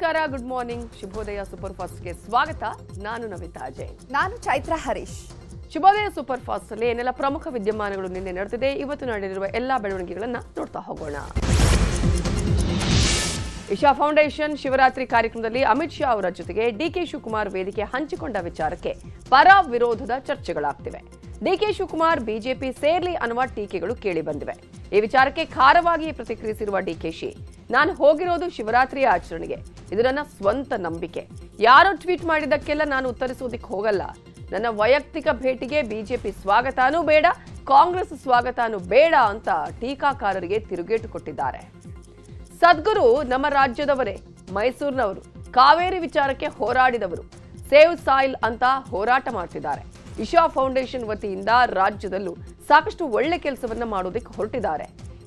ನಮಸ್ಕಾರ, good morning. ಶುಭೋದಯ super ಫಾಸ್ಟ್ಗೆ ಸ್ವಾಗತ. ನಾನು ನವಿತಾ ಜೈನ್. ನಾನು ಚೈತ್ರ ಹರೀಶ್. ಶುಭೋದಯ ಸೂಪರ್ ಫಾಸ್ಟ್ ಅಲ್ಲಿ ಏನೆಲ್ಲ ಪ್ರಮುಖ ವಿದ್ಯಮಾನಗಳು ನಿನ್ನೆ ನಡೆದಿದೆ, ಇವತ್ತು ನಡೆದಿರುವ ಎಲ್ಲಾ ಬೆಳವಣಿಗೆಗಳನ್ನ ನೋಡ್ತಾ ಹೋಗೋಣ. ಇಶಾ ಫೌಂಡೇಶನ್ ಶಿವರಾತ್ರಿ ಕಾರ್ಯಕ್ರಮದಲ್ಲಿ ಅಮಿತ್ ಶಾ ಅವರ ಜೊತೆಗೆ ಡಿಕೆ ಶಿವಕುಮಾರ್ ವೇದಿಕೆ ಹಂಚಿಕೊಂಡ ವಿಚಾರಕ್ಕೆ ಪರ ವಿರೋಧದ ಚರ್ಚೆಗಳಾಗ್ತಿವೆ. ಡಿಕೆ ಶಿವಕುಮಾರ್ ಬಿಜೆಪಿ ಸೇರ್ಲಿ ಅನ್ನುವ ಟೀಕೆಗಳು ಕೇಳಿ ಬಂದಿವೆ. ಈ ವಿಚಾರಕ್ಕೆ ಖಾರವಾಗಿ ಪ್ರತಿಕ್ರಿಯಿಸಿರುವ ಡಿಕೆಶಿ, ನಾನು ಹೋಗಿರೋದು ಶಿವರಾತ್ರಿಯ ಆಚರಣೆಗೆ, ಇದು ನನ್ನ ಸ್ವಂತ ನಂಬಿಕೆ. ಯಾರೋ ಟ್ವೀಟ್ ಮಾಡಿದ್ದಕ್ಕೆಲ್ಲ ನಾನು ಉತ್ತರಿಸೋದಿಕ್ ಹೋಗಲ್ಲ. ನನ್ನ ವೈಯಕ್ತಿಕ ಭೇಟಿಗೆ ಬಿಜೆಪಿ ಸ್ವಾಗತನೂ ಬೇಡ, ಕಾಂಗ್ರೆಸ್ ಸ್ವಾಗತನೂ ಬೇಡ ಅಂತ ಟೀಕಾಕಾರರಿಗೆ ತಿರುಗೇಟು ಕೊಟ್ಟಿದ್ದಾರೆ. ಸದ್ಗುರು ನಮ್ಮ ರಾಜ್ಯದವರೇ, ಮೈಸೂರಿನವರು, ಕಾವೇರಿ ವಿಚಾರಕ್ಕೆ ಹೋರಾಡಿದವರು, ಸೇವ್ ಸಾಯಿಲ್ ಅಂತ ಹೋರಾಟ ಮಾಡ್ತಿದ್ದಾರೆ. ಇಶಾ ಫೌಂಡೇಶನ್ ವತಿಯಿಂದ ರಾಜ್ಯದಲ್ಲೂ ಸಾಕಷ್ಟು ಒಳ್ಳೆ ಕೆಲಸವನ್ನ ಮಾಡೋದಕ್ಕೆ ಹೊರಟಿದ್ದಾರೆ.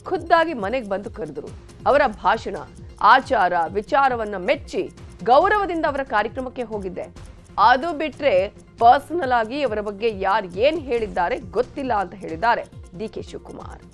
ಖುದ್ದಾಗಿ ಮನೆಗೆ ಬಂದು ಕರೆದರು. ಅವರ ಭಾಷಣ, ಆಚಾರ, ವಿಚಾರವನ್ನ ಮೆಚ್ಚಿ ಗೌರವದಿಂದ ಅವರ ಕಾರ್ಯಕ್ರಮಕ್ಕೆ ಹೋಗಿದ್ದೆ. ಅದು ಬಿಟ್ರೆ ಪರ್ಸನಲ್ ಆಗಿ ಅವರ ಬಗ್ಗೆ ಯಾರು ಏನ್ ಹೇಳಿದ್ದಾರೆ ಗೊತ್ತಿಲ್ಲ ಅಂತ ಹೇಳಿದ್ದಾರೆ ಡಿಕೆ ಶಿವಕುಮಾರ್.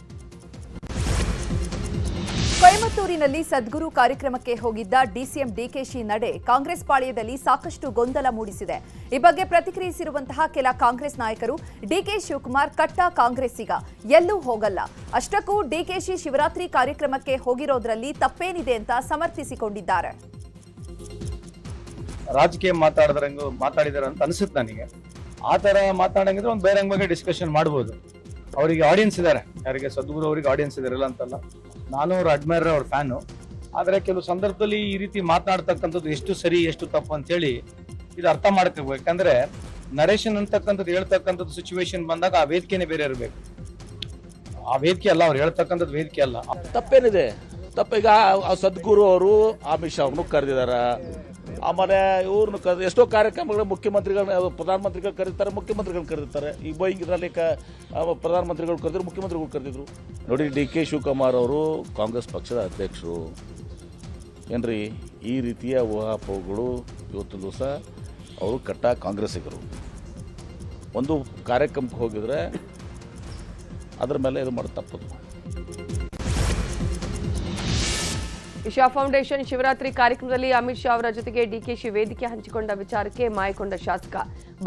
ಕೊಯಮತ್ತೂರಿನಲ್ಲಿ ಸದ್ಗುರು ಕಾರ್ಯಕ್ರಮಕ್ಕೆ ಹೋಗಿದ್ದ ಡಿಸಿಎಂ ಡಿಕೆಶಿ ನಡೆ ಕಾಂಗ್ರೆಸ್ ಪಾಳ್ಯದಲ್ಲಿ ಸಾಕಷ್ಟು ಗೊಂದಲ ಮೂಡಿಸಿದೆ. ಈ ಬಗ್ಗೆ ಪ್ರತಿಕ್ರಿಯಿಸಿರುವಂತಹ ಕೆಲ ಕಾಂಗ್ರೆಸ್ ನಾಯಕರು, ಡಿಕೆ ಶಿವಕುಮಾರ್ ಕಟ್ಟ ಕಾಂಗ್ರೆಸ್ಸಿಗ, ಎಲ್ಲೂ ಹೋಗಲ್ಲ, ಅಷ್ಟಕ್ಕೂ ಡಿಕೆಶಿ ಶಿವರಾತ್ರಿ ಕಾರ್ಯಕ್ರಮಕ್ಕೆ ಹೋಗಿರೋದ್ರಲ್ಲಿ ತಪ್ಪೇನಿದೆ ಅಂತ ಸಮರ್ಥಿಸಿಕೊಂಡಿದ್ದಾರೆ. ರಾಜಕೀಯ ಮಾತಾಡಿದಾರೆ ಅಂತ ಅನಿಸುತ್ತೆ ನನಗೆ. ಆ ತರ ಮಾತಾಡಂಗಿದ್ರೆ ಒಂದು ಬೇರೆ ಬಗ್ಗೆ ಡಿಸ್ಕಷನ್ ಮಾಡ್ಬೋದು. ಅವರಿಗೆ ಆಡಿಯನ್ಸ್ ಇದ್ದಾರೆ, ಯಾರಿಗೆ ಸದ್ಗುರು ಅವರಿಗೆ ಆಡಿಯನ್ಸ್ ಇದಾರಲ್ಲ ಅಂತಲ್ಲ. ನಾನು ಅವ್ರ ಅಡ್ಮೈರರ್, ಅವ್ರ ಫ್ಯಾನು. ಆದ್ರೆ ಕೆಲವು ಸಂದರ್ಭದಲ್ಲಿ ಈ ರೀತಿ ಮಾತನಾಡ್ತಕ್ಕಂಥದ್ದು ಎಷ್ಟು ಸರಿ ಎಷ್ಟು ತಪ್ಪು ಅಂತ ಹೇಳಿ ಇದು ಅರ್ಥ ಮಾಡ್ಕೋಬೇಕು. ಯಾಕಂದ್ರೆ ನರೇಶನ್ ಅಂತಕ್ಕಂಥದ್ದು ಹೇಳ್ತಕ್ಕಂಥದ್ದು ಸಿಚುವೇಶನ್ ಬಂದಾಗ ಆ ವೇದಿಕೆನೇ ಬೇರೆ ಇರಬೇಕು. ಆ ವೇದಿಕೆ ಅಲ್ಲ, ಅವ್ರು ಹೇಳ್ತಕ್ಕಂಥದ್ದು ವೇದಿಕೆ ಅಲ್ಲ. ತಪ್ಪೇನಿದೆ? ತಪ್ಪೀಗ ಸದ್ಗುರು ಅವರು ಅಮಿತ್ ಶಾ ಅವ್ರನ್ನು ಕರೆದಿದ್ದಾರೆ. ಆಮೇಲೆ ಇವ್ರನ್ನ ಎಷ್ಟೋ ಕಾರ್ಯಕ್ರಮಗಳು ಮುಖ್ಯಮಂತ್ರಿಗಳು, ಪ್ರಧಾನಮಂತ್ರಿಗಳು ಕರೀತಾರೆ, ಮುಖ್ಯಮಂತ್ರಿಗಳು ಕರೆದಿರ್ತಾರೆ. ಈ ಬೋಯಿಂಗ್ ಇದರಲ್ಲಿ ಪ್ರಧಾನಮಂತ್ರಿಗಳು ಕರೆದಿದ್ರು, ಮುಖ್ಯಮಂತ್ರಿಗಳು ಕರೆದಿದ್ರು. ನೋಡಿ, ಡಿ ಕೆ ಶಿವಕುಮಾರ್ ಅವರು ಕಾಂಗ್ರೆಸ್ ಪಕ್ಷದ ಅಧ್ಯಕ್ಷರು ಏನ್ರಿ, ಈ ರೀತಿಯ ಊಹಾಪೋಹಗಳು ಇವತ್ತು ದಿವಸ ಅವರು ಕಟ್ಟ ಕಾಂಗ್ರೆಸ್ಸಿಗರು. ಒಂದು ಕಾರ್ಯಕ್ರಮಕ್ಕೆ ಹೋಗಿದ್ರೆ ಅದ್ರ ಮೇಲೆ ಇದು ಮಾಡಿ ತಪ್ಪದು. ಇಶಾ ಫೌಂಡೇಶನ್ ಶಿವರಾತ್ರಿ ಕಾರ್ಯಕ್ರಮದಲ್ಲಿ ಅಮಿತ್ ಶಾ ಅವರ ಜೊತೆಗೆ ಡಿಕೆಶಿ ವೇದಿಕೆ ಹಂಚಿಕೊಂಡ ವಿಚಾರಕ್ಕೆ ಮಾಯಕೊಂಡ ಶಾಸಕ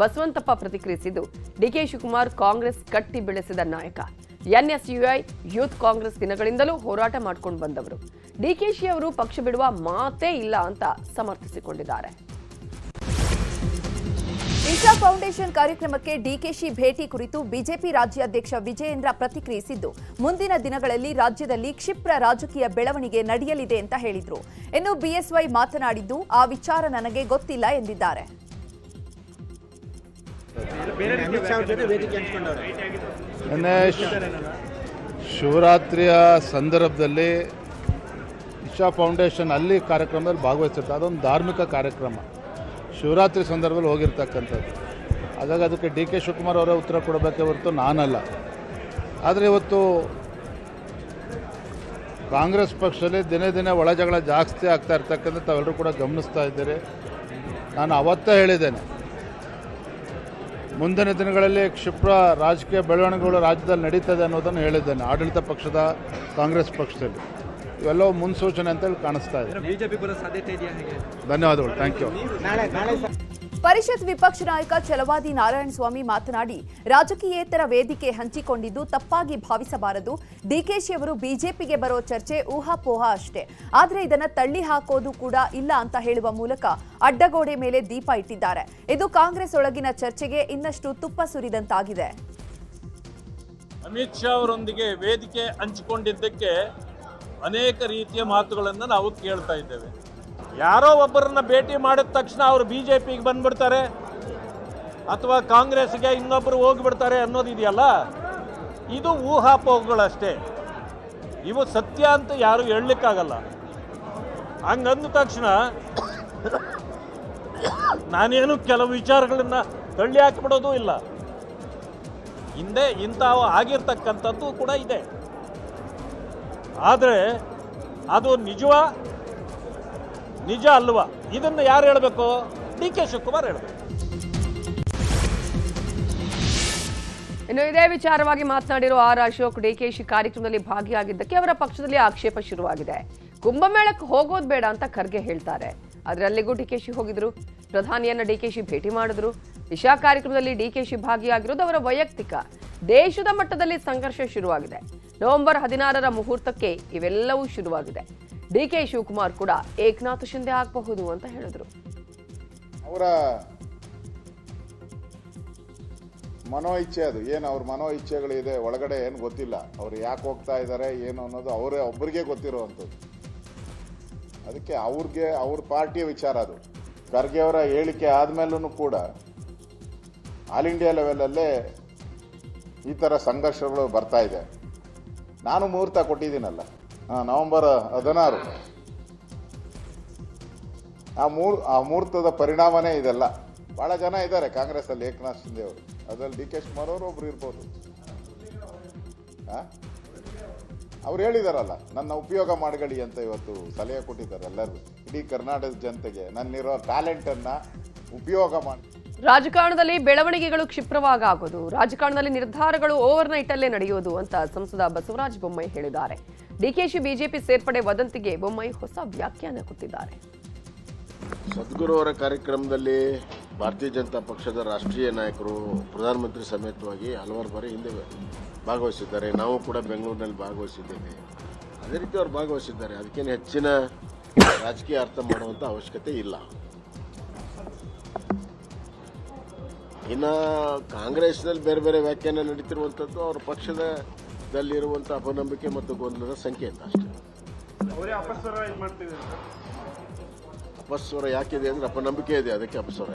ಬಸವಂತಪ್ಪ ಪ್ರತಿಕ್ರಿಯಿಸಿದ್ದು, ಡಿಕೆ ಶಿವಕುಮಾರ್ ಕಾಂಗ್ರೆಸ್ ಕಟ್ಟಿ ಬೆಳೆಸಿದ ನಾಯಕ. ಎನ್ಎಸ್ಯುಐ ಯೂತ್ ಕಾಂಗ್ರೆಸ್ ದಿನಗಳಿಂದಲೂ ಹೋರಾಟ ಮಾಡ್ಕೊಂಡು ಬಂದವರು. ಡಿಕೆಶಿ ಅವರು ಪಕ್ಷ ಬಿಡುವ ಮಾತೇ ಇಲ್ಲ ಅಂತ ಸಮರ್ಥಿಸಿಕೊಂಡಿದ್ದಾರೆ. ಇಶಾ ಫೌಂಡೇಶನ್ ಕಾರ್ಯಕ್ರಮಕ್ಕೆ ಡಿಕೆಶಿ ಭೇಟಿ ಕುರಿತು ಬಿಜೆಪಿ ರಾಜ್ಯಾಧ್ಯಕ್ಷ ವಿಜಯೇಂದ್ರ ಪ್ರತಿಕ್ರಿಯಿಸಿದ್ದು, ಮುಂದಿನ ದಿನಗಳಲ್ಲಿ ರಾಜ್ಯದಲ್ಲಿ ಕ್ಷಿಪ್ರ ರಾಜಕೀಯ ಬೆಳವಣಿಗೆ ನಡೆಯಲಿದೆ ಅಂತ ಹೇಳಿದ್ರು. ಇನ್ನು ಬಿಎಸ್ವೈ ಮಾತನಾಡಿದ್ದು, ಆ ವಿಚಾರ ನನಗೆ ಗೊತ್ತಿಲ್ಲ ಎಂದಿದ್ದಾರೆ. ಶಿವರಾತ್ರಿಯ ಸಂದರ್ಭದಲ್ಲಿ ಇಶಾ ಫೌಂಡೇಶನ್ ಅಲ್ಲಿ ಕಾರ್ಯಕ್ರಮದಲ್ಲಿ ಭಾಗವಹಿಸಿರ್ತಾರೆ. ಅದೊಂದು ಧಾರ್ಮಿಕ ಕಾರ್ಯಕ್ರಮ, ಶಿವರಾತ್ರಿ ಸಂದರ್ಭದಲ್ಲಿ ಹೋಗಿರ್ತಕ್ಕಂಥದ್ದು. ಹಾಗಾಗಿ ಅದಕ್ಕೆ ಡಿ ಕೆ ಶಿವಕುಮಾರ್ ಅವರೇ ಉತ್ತರ ಕೊಡಬೇಕೇ ಹೊರತು ನಾನಲ್ಲ. ಆದರೆ ಇವತ್ತು ಕಾಂಗ್ರೆಸ್ ಪಕ್ಷದಲ್ಲಿ ದಿನೇ ದಿನೇ ಒಳಜಗಳ ಜಾಸ್ತಿ ಆಗ್ತಾ ಇರ್ತಕ್ಕಂಥ ತಾವೆಲ್ಲರೂ ಕೂಡ ಗಮನಿಸ್ತಾ ಇದ್ದೀರಿ. ನಾನು ಅವತ್ತೇ ಹೇಳಿದ್ದೇನೆ, ಮುಂದಿನ ದಿನಗಳಲ್ಲಿ ಕ್ಷಿಪ್ರ ರಾಜಕೀಯ ಬೆಳವಣಿಗೆಗಳು ರಾಜ್ಯದಲ್ಲಿ ನಡೀತದೆ ಅನ್ನೋದನ್ನು ಹೇಳಿದ್ದೇನೆ. ಆಡಳಿತ ಪಕ್ಷದ ಕಾಂಗ್ರೆಸ್ ಪಕ್ಷದಲ್ಲಿ ಇವೆಲ್ಲವೂ ಮುನ್ಸೂಚನೆ ಅಂತೇಳಿ ಕಾಣಿಸ್ತಾ ಇದೆ. ಧನ್ಯವಾದಗಳು, ಥ್ಯಾಂಕ್ ಯು. ಪರಿಷತ್ ವಿಪಕ್ಷ ನಾಯಕ ಛಲವಾದಿ ನಾರಾಯಣಸ್ವಾಮಿ ಮಾತನಾಡಿ, ರಾಜಕೀಯೇತರ ವೇದಿಕೆ ಹಂಚಿಕೊಂಡಿದ್ದು ತಪ್ಪಾಗಿ ಭಾವಿಸಬಾರದು. ಡಿಕೆಶಿ ಅವರು ಬಿಜೆಪಿಗೆ ಬರೋ ಚರ್ಚೆ ಊಹಾಪೋಹ ಅಷ್ಟೇ. ಆದರೆ ಇದನ್ನ ತಳ್ಳಿ ಹಾಕೋದು ಕೂಡ ಇಲ್ಲ ಅಂತ ಹೇಳುವ ಮೂಲಕ ಅಡ್ಡಗೋಡೆ ಮೇಲೆ ದೀಪ ಇಟ್ಟಿದ್ದಾರೆ. ಇದು ಕಾಂಗ್ರೆಸ್ ಒಳಗಿನ ಚರ್ಚೆಗೆ ಇನ್ನಷ್ಟು ತುಪ್ಪ ಸುರಿದಂತಾಗಿದೆ. ಅಮಿತ್ ಶಾ ಅವರೊಂದಿಗೆ ವೇದಿಕೆ ಹಂಚಿಕೊಂಡಿದ್ದಕ್ಕೆ ಅನೇಕ ರೀತಿಯ ಮಾತುಗಳನ್ನು ನಾವು ಕೇಳ್ತಾ ಇದ್ದೇವೆ. ಯಾರೋ ಒಬ್ಬರನ್ನ ಭೇಟಿ ಮಾಡಿದ ತಕ್ಷಣ ಅವರು ಬಿಜೆಪಿಗೆ ಬಂದ್ಬಿಡ್ತಾರೆ ಅಥವಾ ಕಾಂಗ್ರೆಸ್ಗೆ ಇನ್ನೊಬ್ಬರು ಹೋಗಿಬಿಡ್ತಾರೆ ಅನ್ನೋದಿದೆಯಲ್ಲ, ಇದು ಊಹಾಪೋಹಗಳಷ್ಟೇ. ಇವು ಸತ್ಯ ಅಂತ ಯಾರು ಹೇಳಲಿಕ್ಕಾಗಲ್ಲ. ಹಂಗಂದ ತಕ್ಷಣ ನಾನೇನು ಕೆಲವು ವಿಚಾರಗಳನ್ನು ತಳ್ಳಿ ಹಾಕಿಬಿಡೋದು ಇಲ್ಲ. ಹಿಂದೆ ಇಂಥವು ಆಗಿರ್ತಕ್ಕಂಥದ್ದು ಕೂಡ ಇದೆ. ಆದರೆ ಅದು ನಿಜ ಅಲ್ವಾ, ಇದನ್ನು ಯಾರು ಹೇಳಬೇಕು? ಡಿ ಕೆ ಶಿವಕುಮಾರ್ ಹೇಳಬೇಕು. ಇನ್ನು ಇದೇ ವಿಚಾರವಾಗಿ ಮಾತನಾಡಿರೋ ಆರ್ ಅಶೋಕ್, ಡಿಕೆಶಿ ಕಾರ್ಯಕ್ರಮದಲ್ಲಿ ಭಾಗಿಯಾಗಿದ್ದಕ್ಕೆ ಅವರ ಪಕ್ಷದಲ್ಲಿ ಆಕ್ಷೇಪ ಶುರುವಾಗಿದೆ. ಕುಂಭಮೇಳಕ್ಕೆ ಹೋಗೋದು ಬೇಡ ಅಂತ ಖರ್ಗೆ ಹೇಳ್ತಾರೆ. ಆದ್ರೆ ಅಲ್ಲಿಗೂ ಡಿಕೆಶಿ ಹೋಗಿದ್ರು. ಪ್ರಧಾನಿಯನ್ನ ಡಿಕೆಶಿ ಭೇಟಿ ಮಾಡಿದ್ರು. ದಿಶಾ ಕಾರ್ಯಕ್ರಮದಲ್ಲಿ ಡಿಕೆಶಿ ಭಾಗಿಯಾಗಿರೋದು ಅವರ ವೈಯಕ್ತಿಕ. ದೇಶದ ಮಟ್ಟದಲ್ಲಿ ಸಂಘರ್ಷ ಶುರುವಾಗಿದೆ. ನವೆಂಬರ್ 16ರ ಮುಹೂರ್ತಕ್ಕೆ ಇವೆಲ್ಲವೂ ಶುರುವಾಗಿದೆ. ಡಿಕೆ ಶಿವಕುಮಾರ್ ಕೂಡ ಏಕನಾಥ್ ಶಿಂದೆ ಆಗಬಹುದು ಅಂತ ಹೇಳಿದ್ರು. ಅವರ ಮನೋ ಇಚ್ಛೆ ಅದು ಏನು ಅವ್ರ ಮನೋ ಇಚ್ಛೆಗಳಿದೆ ಒಳಗಡೆ ಏನು ಗೊತ್ತಿಲ್ಲ. ಅವ್ರು ಯಾಕೆ ಹೋಗ್ತಾ ಇದ್ದಾರೆ ಏನು ಅನ್ನೋದು ಅವರೇ ಒಬ್ಬರಿಗೆ ಗೊತ್ತಿರುವಂಥದ್ದು. ಅದಕ್ಕೆ ಅವ್ರ ಪಾರ್ಟಿಯ ವಿಚಾರ ಅದು. ಖರ್ಗೆ ಅವರ ಹೇಳಿಕೆ ಆದಮೇಲೂ ಕೂಡ ಆಲ್ ಇಂಡಿಯಾ ಲೆವೆಲಲ್ಲೇ ಈ ಥರ ಸಂಘರ್ಷಗಳು ಬರ್ತಾ ಇದೆ. ನಾನು ಮುಹೂರ್ತ ಕೊಟ್ಟಿದ್ದೀನಲ್ಲ, ನವೆಂಬರ್ 16. ಆ ಮುಹೂರ್ತದ ಪರಿಣಾಮನೇ ಇದೆಲ್ಲ. ಭಾಳ ಜನ ಇದ್ದಾರೆ ಕಾಂಗ್ರೆಸ್ಸಲ್ಲಿ, ಏಕನಾಥ್ ಶಿಂದೆ ಅವರು, ಅದರಲ್ಲಿ ಡಿ ಕೆ ಶಿವಕುಮಾರ್ ಅವರು ಒಬ್ರು ಇರ್ಬೋದು. ಅವ್ರು ಹೇಳಿದಾರಲ್ಲ, ನನ್ನ ಉಪಯೋಗ ಮಾಡಗಳಿ ಅಂತ ಇವತ್ತು ಸಲಹೆ ಕೊಟ್ಟಿದ್ದಾರೆ ಎಲ್ಲರಿಗೂ, ಇಡೀ ಕರ್ನಾಟಕದ ಜನತೆಗೆ ನನ್ನಿರೋ ಟ್ಯಾಲೆಂಟನ್ನು ಉಪಯೋಗ ಮಾಡಿ. ರಾಜಕಾರಣದಲ್ಲಿ ಬೆಳವಣಿಗೆಗಳು ಕ್ಷಿಪ್ರವಾಗೋದು, ರಾಜಕಾರಣದಲ್ಲಿ ನಿರ್ಧಾರಗಳು ಓವರ್ ನೈಟ್ ಅಲ್ಲೇ ನಡೆಯೋದು ಅಂತ ಸಂಸದ ಬಸವರಾಜ ಬೊಮ್ಮಾಯಿ ಹೇಳಿದ್ದಾರೆ. ಡಿಕೆಶಿ ಬಿಜೆಪಿ ಸೇರ್ಪಡೆ ವದಂತಿಗೆ ಬೊಮ್ಮಾಯಿ ಹೊಸ ವ್ಯಾಖ್ಯಾನ ಕೊಟ್ಟಿದ್ದಾರೆ. ಸದ್ಗುರು ಅವರ ಕಾರ್ಯಕ್ರಮದಲ್ಲಿ ಭಾರತೀಯ ಜನತಾ ಪಕ್ಷದ ರಾಷ್ಟ್ರೀಯ ನಾಯಕರು ಪ್ರಧಾನಮಂತ್ರಿ ಸಮೇತವಾಗಿ ಹಲವಾರು ಬಾರಿ ಹಿಂದೆ ಭಾಗವಹಿಸಿದ್ದಾರೆ. ನಾವು ಕೂಡ ಬೆಂಗಳೂರಿನಲ್ಲಿ ಭಾಗವಹಿಸಿದ್ದೇವೆ. ಅದೇ ರೀತಿ ಅವರು ಭಾಗವಹಿಸಿದ್ದಾರೆ. ಅದಕ್ಕೇನು ಹೆಚ್ಚಿನ ರಾಜಕೀಯ ಅರ್ಥ ಮಾಡುವಂಥ ಅವಶ್ಯಕತೆ ಇಲ್ಲ. ಇನ್ನು ಕಾಂಗ್ರೆಸ್ನಲ್ಲಿ ಬೇರೆ ಬೇರೆ ವ್ಯಾಖ್ಯಾನ ನಡೀತಿರುವಂಥದ್ದು ಅವರ ಪಕ್ಷದಲ್ಲಿರುವಂಥ ಅಪನಂಬಿಕೆ ಮತ್ತು ಗೊಂದಲದ ಸಂಕೇತ ಅಷ್ಟೇ. ಅಪಸ್ವರ ಯಾಕಿದೆ ಅಂದ್ರೆ ಅಪನಂಬಿಕೆ ಇದೆ, ಅದಕ್ಕೆ ಅಪಸ್ವರ.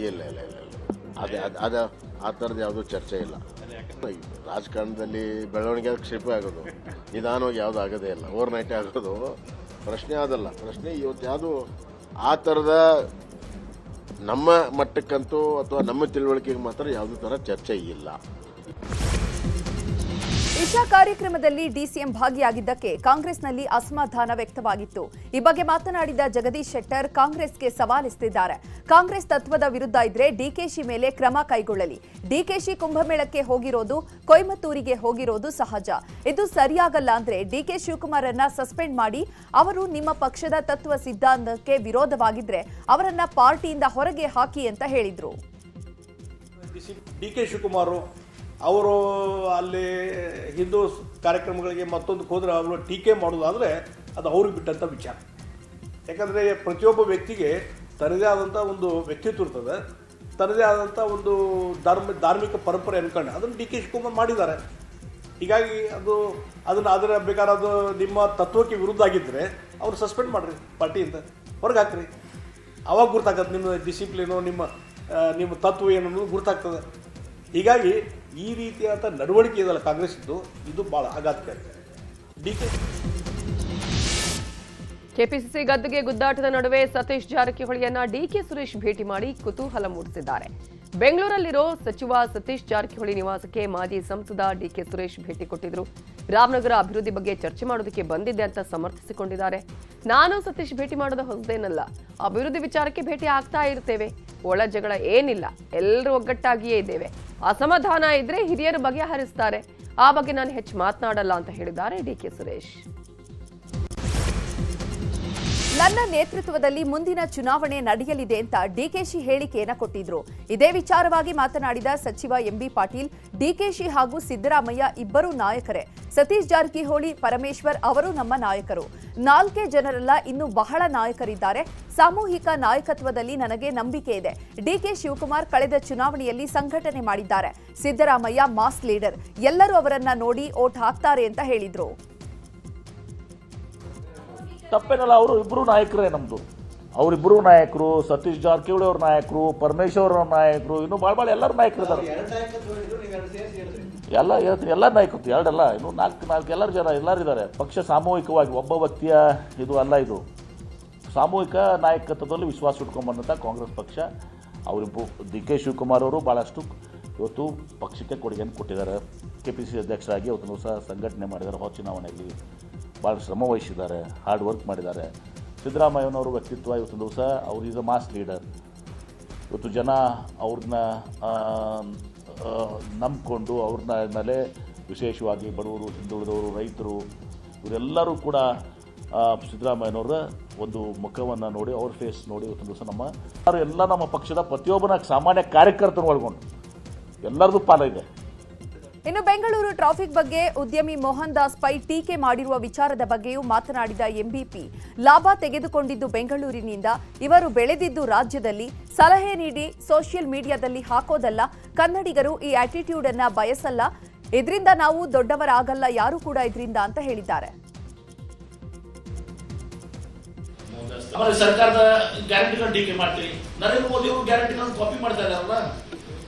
ಇಲ್ಲ ಇಲ್ಲ ಇಲ್ಲ ಅದ ಆ ಥರದ್ದು ಯಾವುದೂ ಚರ್ಚೆ ಇಲ್ಲ. ರಾಜಕಾರಣದಲ್ಲಿ ಬೆಳವಣಿಗೆ ಕ್ಷಿಪ್ರ ಆಗೋದು, ನಿಧಾನವಾಗಿ ಯಾವುದು ಆಗೋದೇ ಇಲ್ಲ. ಓವರ್ ನೈಟ್ ಆಗೋದು ಪ್ರಶ್ನೆ ಅದಲ್ಲ. ಪ್ರಶ್ನೆ ಇವತ್ತು ಯಾವುದು ಆ ಥರದ ನಮ್ಮ ಮಟ್ಟಕ್ಕಂತೂ ಅಥವಾ ನಮ್ಮ ತಿಳುವಳಿಕೆಗೆ ಮಾತ್ರ ಯಾವುದೇ ಥರ ಚರ್ಚೆ ಇಲ್ಲ. ದಿಶಾ ಕಾರ್ಯಕ್ರಮದಲ್ಲಿ ಡಿಸಿಎಂ ಭಾಗಿಯಾಗಿದ್ದಕ್ಕೆ ಕಾಂಗ್ರೆಸ್ನಲ್ಲಿ ಅಸಮಾಧಾನ ವ್ಯಕ್ತವಾಗಿತ್ತು. ಈ ಬಗ್ಗೆ ಮಾತನಾಡಿದ ಜಗದೀಶ್ ಶೆಟ್ಟರ್ ಕಾಂಗ್ರೆಸ್ಗೆ ಸವಾಲೆಸೆದಿದ್ದಾರೆ. ಕಾಂಗ್ರೆಸ್ ತತ್ವದ ವಿರುದ್ಧ ಇದ್ರೆ ಡಿಕೆಶಿ ಮೇಲೆ ಕ್ರಮ ಕೈಗೊಳ್ಳಲಿ. ಡಿಕೆಶಿ ಕುಂಭಮೇಳಕ್ಕೆ ಹೋಗಿರೋದು, ಕೊಯಮತ್ತೂರಿಗೆ ಹೋಗಿರೋದು ಸಹಜ. ಇದು ಸರಿಯಾಗಲ್ಲ ಅಂದ್ರೆ ಡಿಕೆ ಶಿವಕುಮಾರನ್ನ ಸಸ್ಪೆಂಡ್ ಮಾಡಿ. ಅವರು ನಿಮ್ಮ ಪಕ್ಷದ ತತ್ವ ಸಿದ್ಧಾಂತಕ್ಕೆ ವಿರೋಧವಾಗಿದ್ರೆ ಅವರನ್ನ ಪಾರ್ಟಿಯಿಂದ ಹೊರಗೆ ಹಾಕಿ ಅಂತ ಹೇಳಿದ್ರು. ಡಿಕೆ ಶಿವಕುಮಾರ್ ಅವರು ಅಲ್ಲಿ ಹಿಂದೂ ಕಾರ್ಯಕ್ರಮಗಳಿಗೆ ಮತ್ತೊಂದು ಹೋದ್ರೆ ಅವರು ಟೀಕೆ ಮಾಡೋದಾದರೆ ಅದು ಅವ್ರಿಗೆ ಬಿಟ್ಟಂಥ ವಿಚಾರ. ಯಾಕಂದರೆ ಪ್ರತಿಯೊಬ್ಬ ವ್ಯಕ್ತಿಗೆ ತನ್ನದೇ ಆದಂಥ ಒಂದು ವ್ಯಕ್ತಿತ್ವ ಇರ್ತದೆ, ತನ್ನದೇ ಆದಂಥ ಒಂದು ಧಾರ್ಮಿಕ ಪರಂಪರೆ ಅನ್ಕೊಂಡು ಅದನ್ನು ಡಿ ಕೆ ಶಿವಕುಮಾರ್ ಮಾಡಿದ್ದಾರೆ. ಹೀಗಾಗಿ ಅದರ ಬೇಕಾದ್ರೆ ಅದು ನಿಮ್ಮ ತತ್ವಕ್ಕೆ ವಿರುದ್ಧ ಆಗಿದ್ದರೆ ಅವ್ರು ಸಸ್ಪೆಂಡ್ ಮಾಡಿರಿ, ಪಾರ್ಟಿಯಿಂದ ಹೊರಗೆ ಹಾಕ್ರಿ. ಅವಾಗ ಗುರ್ತಾಗತ್ತೆ ನಿಮ್ಮ ಡಿಸಿಪ್ಲಿನು, ನಿಮ್ಮ ತತ್ವ ಏನು ಅನ್ನೋದು ಗುರ್ತಾಗ್ತದೆ. ಹೀಗಾಗಿ ಈ ರೀತಿಯಾದ ನಡವಳಿಕೆ ಇದಲ್ಲ ಕಾಂಗ್ರೆಸ್ ಇದ್ದು, ಇದು ಬಹಳ ಆಘಾತಕಾರಿ. ಕೆಪಿಸಿಸಿ ಗದ್ದುಗೆ ಗುದ್ದಾಟದ ನಡುವೆ ಸತೀಶ್ ಜಾರಕಿಹೊಳಿಯನ್ನ ಡಿಕೆ ಸುರೇಶ್ ಭೇಟಿ ಮಾಡಿ ಕುತೂಹಲ ಮೂಡಿಸಿದ್ದಾರೆ. ಬೆಂಗಳೂರಲ್ಲಿರೋ ಸಚಿವ ಸತೀಶ್ ಜಾರಕಿಹೊಳಿ ನಿವಾಸಕ್ಕೆ ಮಾಜಿ ಸಂಸದ ಡಿಕೆ ಸುರೇಶ್ ಭೇಟಿ ಕೊಟ್ಟಿದ್ರು. ರಾಮನಗರ ಅಭಿವೃದ್ಧಿ ಬಗ್ಗೆ ಚರ್ಚೆ ಮಾಡೋದಕ್ಕೆ ಬಂದಿದ್ದೆ ಅಂತ ಸಮರ್ಥಿಸಿಕೊಂಡಿದ್ದಾರೆ. ನಾನು ಸತೀಶ್ ಭೇಟಿ ಮಾಡೋದು ಹೊಸದೇನಲ್ಲ, ಅಭಿವೃದ್ಧಿ ವಿಚಾರಕ್ಕೆ ಭೇಟಿ ಆಗ್ತಾ ಇರ್ತೇವೆ. ಒಳ ಜಗಳ ಏನಿಲ್ಲ, ಎಲ್ಲರೂ ಒಗ್ಗಟ್ಟಾಗಿಯೇ ಇದ್ದೇವೆ. ಅಸಮಾಧಾನ ಇದ್ರೆ ಹಿರಿಯರು ಬಗೆಹರಿಸ್ತಾರೆ, ಆ ಬಗ್ಗೆ ನಾನು ಹೆಚ್ಚು ಮಾತನಾಡಲ್ಲ ಅಂತ ಹೇಳಿದ್ದಾರೆ ಡಿಕೆ ಸುರೇಶ್. ನನ್ನ ನೇತೃತ್ವದಲ್ಲಿ ಮುಂದಿನ ಚುನಾವಣೆ ನಡೆಯಲಿದೆ ಅಂತ ಡಿಕೆಶಿ ಹೇಳಿಕೆಯನ್ನ ಕೊಟ್ಟಿದ್ರು. ಇದೇ ವಿಚಾರವಾಗಿ ಮಾತನಾಡಿದ ಸಚಿವ ಎಂಬಿ ಪಾಟೀಲ್, ಡಿಕೆಶಿ ಹಾಗೂ ಸಿದ್ದರಾಮಯ್ಯ ಇಬ್ಬರು ನಾಯಕರೇ. ಸತೀಶ್ ಜಾರಕಿಹೊಳಿ, ಪರಮೇಶ್ವರ್ ಅವರು ನಮ್ಮ ನಾಯಕರು. 4 ಜನರಲ್ಲ, ಇನ್ನೂ ಬಹಳ ನಾಯಕರಿದ್ದಾರೆ. ಸಾಮೂಹಿಕ ನಾಯಕತ್ವದಲ್ಲಿ ನನಗೆ ನಂಬಿಕೆ ಇದೆ. ಡಿಕೆ ಶಿವಕುಮಾರ್ ಕಳೆದ ಚುನಾವಣೆಯಲ್ಲಿ ಸಂಘಟನೆ ಮಾಡಿದ್ದಾರೆ. ಸಿದ್ದರಾಮಯ್ಯ ಮಾಸ್ ಲೀಡರ್, ಎಲ್ಲರೂ ಅವರನ್ನ ನೋಡಿ ಓಟ್ ಹಾಕ್ತಾರೆ ಅಂತ ಹೇಳಿದ್ರು. ತಪ್ಪೇನಲ್ಲ, ಅವರು ಇಬ್ಬರು ನಾಯಕರೇ. ನಮ್ಮದು ಅವರಿಬ್ಬರು ನಾಯಕರು. ಸತೀಶ್ ಜಾರಕಿಹೊಳಿ ಅವ್ರ ನಾಯಕರು, ಪರಮೇಶ್ವರ್ ಅವ್ರ ನಾಯಕರು, ಇನ್ನು ಭಾಳ ಎಲ್ಲರೂ ನಾಯಕರು ಇದ್ದಾರೆ. ಎಲ್ಲ ಹೇಳ್ತೀನಿ, ಎಲ್ಲ ನಾಯಕರು, ಎರಡಲ್ಲ, ಇನ್ನು ನಾಲ್ಕು ಎಲ್ಲರಿದ್ದಾರೆ. ಪಕ್ಷ ಸಾಮೂಹಿಕವಾಗಿ ಒಬ್ಬ ವ್ಯಕ್ತಿಯ ಇದು ಅಲ್ಲ, ಇದು ಸಾಮೂಹಿಕ ನಾಯಕತ್ವದಲ್ಲಿ ವಿಶ್ವಾಸ ಇಟ್ಕೊಂಡ್ಬಂದಂಥ ಕಾಂಗ್ರೆಸ್ ಪಕ್ಷ. ಅವರಿಬ್ಬರು ಡಿ ಕೆ ಶಿವಕುಮಾರ್ ಅವರು ಭಾಳಷ್ಟು ಇವತ್ತು ಪಕ್ಷಕ್ಕೆ ಕೊಡುಗೆಯನ್ನು ಕೊಟ್ಟಿದ್ದಾರೆ. ಕೆಪಿಸಿಸಿ ಅಧ್ಯಕ್ಷರಾಗಿ ಅವತ್ತು ಸಹ ಸಂಘಟನೆ ಮಾಡಿದ್ದಾರೆ. ಹೊಸ ಚುನಾವಣೆಯಲ್ಲಿ ಭಾಳ ಶ್ರಮ ವಹಿಸಿದ್ದಾರೆ, ಹಾರ್ಡ್ ವರ್ಕ್ ಮಾಡಿದ್ದಾರೆ. ಸಿದ್ದರಾಮಯ್ಯನವರು ವ್ಯಕ್ತಿತ್ವ ಇವತ್ತು ದಿವಸ ಅವರು ಈಸ್ ಅ ಮಾಸ್ ಲೀಡರ್. ಇವತ್ತು ಜನ ಅವ್ರನ್ನ ನಂಬಿಕೊಂಡು ಅವ್ರನ್ನ ಮೇಲೆ ವಿಶೇಷವಾಗಿ ಬಡವರು, ಹಿಂದುಳಿದವರು, ರೈತರು ಇವರೆಲ್ಲರೂ ಕೂಡ ಸಿದ್ದರಾಮಯ್ಯನವರ ಒಂದು ಮುಖವನ್ನು ನೋಡಿ, ಅವ್ರ ಫೇಸ್ ನೋಡಿ ಇವತ್ತಿನ ದಿವಸ ನಮ್ಮ ಪಕ್ಷದ ಪ್ರತಿಯೊಬ್ಬನ ಸಾಮಾನ್ಯ ಕಾರ್ಯಕರ್ತರು ಒಳಗೊಂಡು ಎಲ್ಲರದ್ದು ಪಾಲ ಇದೆ. ಇನ್ನು ಬೆಂಗಳೂರು ಟ್ರಾಫಿಕ್ ಬಗ್ಗೆ ಉದ್ಯಮಿ ಮೋಹನ್ ದಾಸ್ ಪೈ ಟೀಕೆ ಮಾಡಿರುವ ವಿಚಾರದ ಬಗ್ಗೆಯೂ ಮಾತನಾಡಿದ ಎಂಬಿಪಿ, ಲಾಭ ತೆಗೆದುಕೊಂಡಿದ್ದು ಬೆಂಗಳೂರಿನಿಂದ, ಇವರು ಬೆಳೆದಿದ್ದು ರಾಜ್ಯದಲ್ಲಿ, ಸಲಹೆ ನೀಡಿ ಸೋಷಿಯಲ್ ಮೀಡಿಯಾದಲ್ಲಿ ಹಾಕೋದಲ್ಲ. ಕನ್ನಡಿಗರು ಈ ಆಟಿಟ್ಯೂಡ್ ಅನ್ನ ಬಯಸಲ್ಲ, ಇದರಿಂದ ನಾವು ದೊಡ್ಡವರಾಗಲ್ಲ ಯಾರು ಕೂಡ ಇದರಿಂದ ಅಂತ ಹೇಳಿದ್ದಾರೆ. ಸರ್ಕಾರದ ಗ್ಯಾರಂಟಿಗಳನ್ನು ಟೀಕೆ ಮಾಡ್ತೀರಿ. ನರೇಂದ್ರ ಮೋದಿ ಅವರು ಗ್ಯಾರಂಟಿಗಳನ್ನು ಕಾಪಿ ಮಾಡ್ತಾ ಇದಾರಲ್ಲ,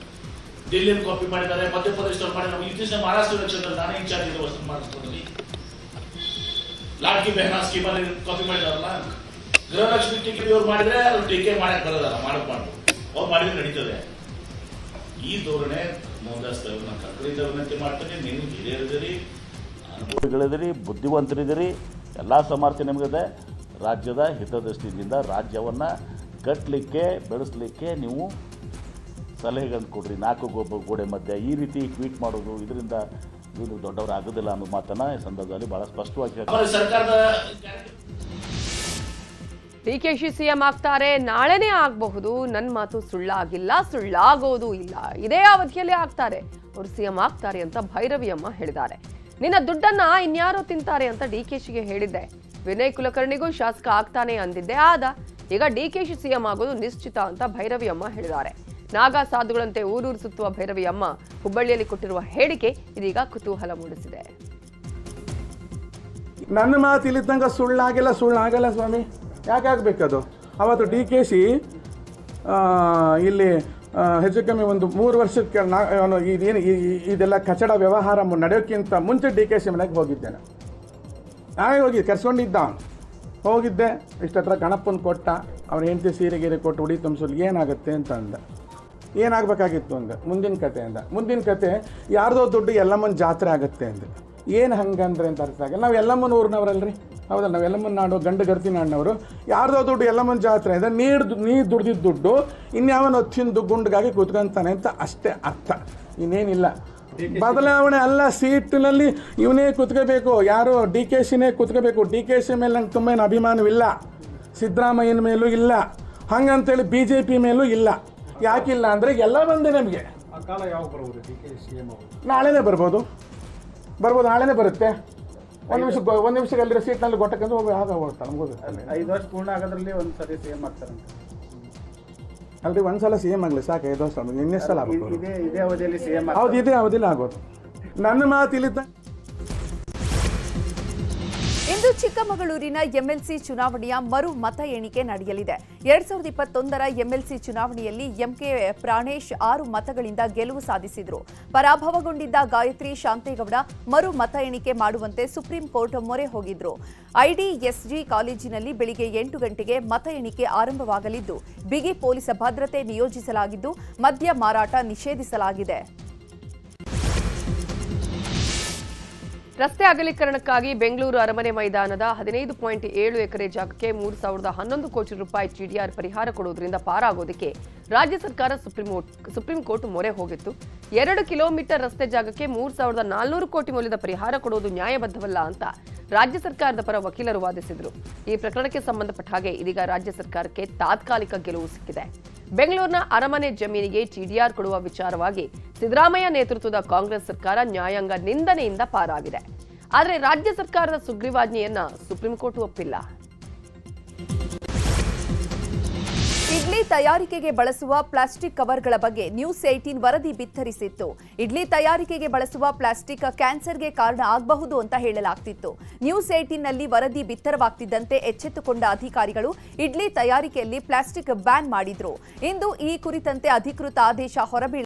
ದಿಲ್ಲಿಯಲ್ಲಿ ಕಾಪಿ ಮಾಡಿದ್ದಾರೆ, ಮಧ್ಯಪ್ರದೇಶದಲ್ಲಿ ಮಾಡಿದ್ದಾರೆ. ಇತ್ತೀಚಿನ ಮಹಾರಾಷ್ಟ್ರ ಎಲೆಕ್ಷನ್ನಲ್ಲಿ ನಾನೇ ಇನ್ಚಾರ್ಜ್ ಇದೆ ಮಹಾರಾಷ್ಟ್ರದಲ್ಲಿ. ಲಾಡ್ಕಿ ಬೆಹನಾ ಸ್ಕೀಮ್ ಅಲ್ಲಿ ಕಾಪಿ ಮಾಡಿದಾರಲ್ಲ. ಗೃಹಲಕ್ಷ್ಮಿ ಟೀಕೆ ಅವ್ರು ಮಾಡಿದ್ರೆ ಅವ್ರು ಟೀಕೆ ಮಾಡಕ್ ಬರೋದಲ್ಲ, ಮಾಡಬಾರ್ದು. ಅವ್ರು ಮಾಡಿದ್ರೆ ನಡೀತದೆ. ಈ ಧೋರಣೆ ಮೋಹನ್ದಾಸ್ ನಾನು ಕರ್ಕಳಿಂದ ವಿನಂತಿ ಮಾಡ್ತೇನೆ. ನೀವು ಹಿರಿಯರಿದ್ದೀರಿ, ಅನುಭವಿಗಳಿದ್ದೀರಿ, ಬುದ್ಧಿವಂತರಿದ್ದೀರಿ, ಎಲ್ಲ ಸಾಮರ್ಥ್ಯ ನಿಮಗಿದೆ. ರಾಜ್ಯದ ಹಿತದೃಷ್ಟಿಯಿಂದ ರಾಜ್ಯವನ್ನು ಕಟ್ಟಲಿಕ್ಕೆ, ಬೆಳೆಸಲಿಕ್ಕೆ ನೀವು ಸಲಹೆಗಳನ್ನು ಕೊಡ್ರಿ. 4 ಗೋಡೆ ಮಧ್ಯೆ ಈ ರೀತಿ ಟ್ವೀಟ್ ಮಾಡೋದು, ಇದರಿಂದ ಇವರು ದೊಡ್ಡವರಾಗೋದಿಲ್ಲ ಅನ್ನೋ ಮಾತನ್ನು ಈ ಸಂದರ್ಭದಲ್ಲಿ ಬಹಳ ಸ್ಪಷ್ಟವಾಗಿ ಹೇಳ್ತಾರೆ. ಸರ್ಕಾರದ ಡಿಕೆಶಿ ಸಿಎಂ ಆಗ್ತಾರೆ, ನಾಳೆನೇ ಆಗಬಹುದು. ನನ್ನ ಮಾತು ಸುಳ್ಳಾಗಿಲ್ಲ, ಸುಳ್ಳಾಗೋದು ಇಲ್ಲ. ಇದೇ ಅವಧಿಯಲ್ಲಿ ಆಗ್ತಾರೆ, ಅವರು ಸಿಎಂ ಆಗ್ತಾರೆ ಅಂತ ಭೈರವಿ ಅಮ್ಮ ಹೇಳಿದ್ದಾರೆ. ನಿನ್ನ ದುಡ್ಡನ್ನ ಇನ್ಯಾರೋ ತಿಂತಾರೆ ಅಂತ ಡಿಕೆಶಿಗೆ ಹೇಳಿದ್ದೆ. ವಿನಯ್ ಕುಲಕರ್ಣಿಗೂ ಶಾಸಕ ಆಗ್ತಾನೆ ಅಂದಿದ್ದೆ, ಆದ. ಈಗ ಡಿಕೆಶಿ ಸಿಎಂ ಆಗೋದು ನಿಶ್ಚಿತ ಅಂತ ಭೈರವಿ ಅಮ್ಮ ಹೇಳಿದ್ದಾರೆ. ನಾಗಾ ಸಾಧುಗಳಂತೆ ಊರೂರು ಸುತ್ತುವ ಭೈರವಿ ಅಮ್ಮ ಹುಬ್ಬಳ್ಳಿಯಲ್ಲಿ ಕೊಟ್ಟಿರುವ ಹೇಳಿಕೆ ಇದೀಗ ಕುತೂಹಲ ಮೂಡಿಸಿದೆ. ನನ್ನ ಮಾತು ಇಲ್ಲಿ ತನಕ ಸುಳ್ಳಾಗಲ್ಲ ಸ್ವಾಮಿ. ಯಾಕೆ ಆಗ್ಬೇಕದು? ಅವತ್ತು ಡಿಕೆಶಿ ಇಲ್ಲಿ ಹೆಚ್ಚು ಕಮ್ಮಿ ಒಂದು 3 ವರ್ಷಕ್ಕೆ ಇದೇನು ಇದೆಲ್ಲ ಕಚಡ ವ್ಯವಹಾರ ನಡೆಯೋಕ್ಕಿಂತ ಮುಂಚೆ ಡಿಕೆಶಿ ಮನೆಗೆ ಹೋಗಿದ್ದೇನೆ. ನಾವೇ ಕರ್ಸ್ಕೊಂಡಿದ್ದ ಹೋಗಿದ್ದೆ. ಇಷ್ಟತ್ರ ಗಣಪನ ಕೊಟ್ಟ, ಅವ್ರ ಹೆಂಡತಿ ಸೀರೆ ಕೊಟ್ಟು ಉಡಿ ತುಂಬಿಸಲು ಏನಾಗುತ್ತೆ ಅಂತ ಅಂದ. ಏನಾಗಬೇಕಾಗಿತ್ತು ಅಂದೆ. ಮುಂದಿನ ಕತೆ ಯಾರ್ದೋ ದುಡ್ಡು ಎಲ್ಲಮ್ಮನ ಜಾತ್ರೆ ಆಗುತ್ತೆ ಅಂದೆ. ಏನು ಹಂಗಂದ್ರೆ ಅಂತ ಅರ್ಥ ಆಗಿಲ್ಲ. ನಾವು ಎಲ್ಲಮ್ಮನ ಊರಿನವರಲ್ರಿ, ಹೌದಲ್ಲ? ನಾವು ಎಲ್ಲಮ್ಮನ ನಾಡು, ಗಂಡು ಗರ್ತಿ ನಾಡಿನವರು. ಯಾರ್ದೋ ದುಡ್ಡು ಎಲ್ಲಮ್ಮನ ಜಾತ್ರೆ ಇದೆ, ನೀ ದುಡ್ದಿದ್ದ ದುಡ್ಡು ಇನ್ಯಾವನೋ ತಿಂದು ಗುಂಡ್ಗಾಗಿ ಕೂತ್ಕೊಂತಾನೆ ಅಂತ ಅಷ್ಟೇ ಅರ್ಥ, ಇನ್ನೇನಿಲ್ಲ. ಬದಲಾವಣೆ ಅಲ್ಲ. ಸೀಟಿನಲ್ಲಿ ಇವನೇ ಕೂತ್ಕೋಬೇಕು, ಯಾರು ಡಿಕೆಶಿನೇ ಕೂತ್ಕೋಬೇಕು. ಡಿಕೆಶಿ ಮೇಲೆ ನಂಗೆ ತುಂಬ ಏನು ಅಭಿಮಾನವಿಲ್ಲ, ಸಿದ್ದರಾಮಯ್ಯನ ಮೇಲೂ ಇಲ್ಲ, ಹಂಗಂತೇಳಿ BJP ಮೇಲೂ ಇಲ್ಲ. ಯಾಕಿಲ್ಲ ಅಂದರೆ ಎಲ್ಲ ಬಂದೆ ನಮಗೆ. ನಾಳೆನೇ ಬರ್ಬೋದು, ನಾಳೆನೇ ಬರುತ್ತೆ. ಒಂದು ನಿಮಿಷಕ್ಕೆ ಅಲ್ಲಿರೋ ಸೀಟ್ನಲ್ಲಿ ಗೊಟ್ಟಕ್ಕಂದ್ರೆ ಹೋಗ್ತಾರೆ. ನಮ್ಗೆ 5 ವರ್ಷ ಪೂರ್ಣ ಆಗೋದ್ರಲ್ಲಿ ಒಂದು ಸರಿ ಸಿಎಂ ಆಗ್ತಾರಂತೆ. ಅಲ್ರಿ, ಒಂದ್ಸಲ ಸಿಎಂ ಆಗಲಿ ಸಾಕು. 5 ವರ್ಷ ಇನ್ನೆಷ್ಟು ಸಲ ಆಗೋದು? ಇದೇ ಅವಧಿಯಲ್ಲಿ ಸಿಎಂ. ಹೌದು, ಇದೇ ಅವಧಿಯಲ್ಲಿ ಆಗೋದು. ನನ್ನ ಮಾತು ಇಲ್ಲಿ ಇಂದು ಚಿಕ್ಕಮಗಳೂರಿನ ಎಂಎಲ್ಸಿ ಚುನಾವಣೆಯ ಮರು ಮತ ಎಣಿಕೆ ನಡೆಯಲಿದೆ. 2021ರ ಎಂಎಲ್ಸಿ ಚುನಾವಣೆಯಲ್ಲಿ ಎಂಕೆ ಪ್ರಾಣೇಶ್ 6 ಮತಗಳಿಂದ ಗೆಲುವು ಸಾಧಿಸಿದ್ರು. ಪರಾಭವಗೊಂಡಿದ್ದ ಗಾಯತ್ರಿ ಶಾಂತೇಗೌಡ ಮರು ಮತ ಎಣಿಕೆ ಮಾಡುವಂತೆ ಸುಪ್ರೀಂ ಕೋರ್ಟ್ ಮೊರೆ ಹೋಗಿದ್ರು. IDSG ಕಾಲೇಜಿನಲ್ಲಿ ಬೆಳಿಗ್ಗೆ 8 ಗಂಟೆಗೆ ಮತ ಎಣಿಕೆ ಆರಂಭವಾಗಲಿದ್ದು, ಬಿಗಿ ಪೊಲೀಸ್ ಭದ್ರತೆ ನಿಯೋಜಿಸಲಾಗಿದ್ದು, ಮದ್ಯ ಮಾರಾಟ ನಿಷೇಧಿಸಲಾಗಿದೆ. ರಸ್ತೆ ಅಗಲೀಕರಣಕ್ಕಾಗಿ ಬೆಂಗಳೂರು ಅರಮನೆ ಮೈದಾನದ 15.7 ಎಕರೆ ಜಾಗಕ್ಕೆ 3,011 ಕೋಟಿ ರೂಪಾಯಿ TDR ಪರಿಹಾರ ಕೊಡುವುದರಿಂದ ಪಾರಾಗೋದಕ್ಕೆ ರಾಜ್ಯ ಸರ್ಕಾರ ಸುಪ್ರೀಂ ಕೋರ್ಟ್ ಮೊರೆ ಹೋಗಿತ್ತು. 2 ಕಿಲೋಮೀಟರ್ ರಸ್ತೆ ಜಾಗಕ್ಕೆ 3,400 ಕೋಟಿ ಮೌಲ್ಯದ ಪರಿಹಾರ ಕೊಡುವುದು ನ್ಯಾಯಬದ್ಧವಲ್ಲ ಅಂತ ರಾಜ್ಯ ಸರ್ಕಾರದ ಪರ ವಕೀಲರು ವಾದಿಸಿದರು. ಈ ಪ್ರಕರಣಕ್ಕೆ ಸಂಬಂಧಪಟ್ಟ ಹಾಗೆ ಇದೀಗ ರಾಜ್ಯ ಸರ್ಕಾರಕ್ಕೆ ತಾತ್ಕಾಲಿಕ ಗೆಲುವು ಸಿಕ್ಕಿದೆ. ಬೆಂಗಳೂರಿನ ಅರಮನೆ ಜಮೀನಿಗೆ TDR ಕೊಡುವ ವಿಚಾರವಾಗಿ ಸಿದ್ದರಾಮಯ್ಯ ನೇತೃತ್ವದ ಕಾಂಗ್ರೆಸ್ ಸರ್ಕಾರ ನ್ಯಾಯಾಂಗ ನಿಂದನೆಯಿಂದ ಪಾರಾಗಿದೆ. ಆದರೆ ರಾಜ್ಯ ಸರ್ಕಾರದ ಸುಗ್ರೀವಾಜ್ಞೆಯನ್ನ ಸುಪ್ರೀಂ ಕೋರ್ಟ್ ಒಪ್ಪಿಲ್ಲ. ಇಡ್ಲಿ ತಯಾರಿಕೆಗೆ ಬಳಸುವ ಪ್ಲಾಸ್ಟಿಕ್ ಕವರ್ಗಳ ಬಗ್ಗೆ ನ್ಯೂಸ್ 18 ವರದಿ ಬಿತ್ತರಿಸಿತ್ತು. ಇಡ್ಲಿ ತಯಾರಿಕೆಗೆ ಬಳಸುವ ಪ್ಲಾಸ್ಟಿಕ್ ಕ್ಯಾನ್ಸರ್ಗೆ ಕಾರಣ ಆಗಬಹುದು ಅಂತ ಹೇಳಲಾಗ್ತಿತ್ತು. ನ್ಯೂಸ್ 18ನಲ್ಲಿ ವರದಿ ಬಿತ್ತರವಾಗ್ತಿದ್ದಂತೆ ಎಚ್ಚೆತ್ತುಕೊಂಡ ಅಧಿಕಾರಿಗಳು ಇಡ್ಲಿ ತಯಾರಿಕೆಯಲ್ಲಿ ಪ್ಲಾಸ್ಟಿಕ್ ಬ್ಯಾನ್ ಮಾಡಿದ್ರು. ಇಂದು ಈ ಕುರಿತಂತೆ ಅಧಿಕೃತ ಆದೇಶ ಹೊರಬೀಳ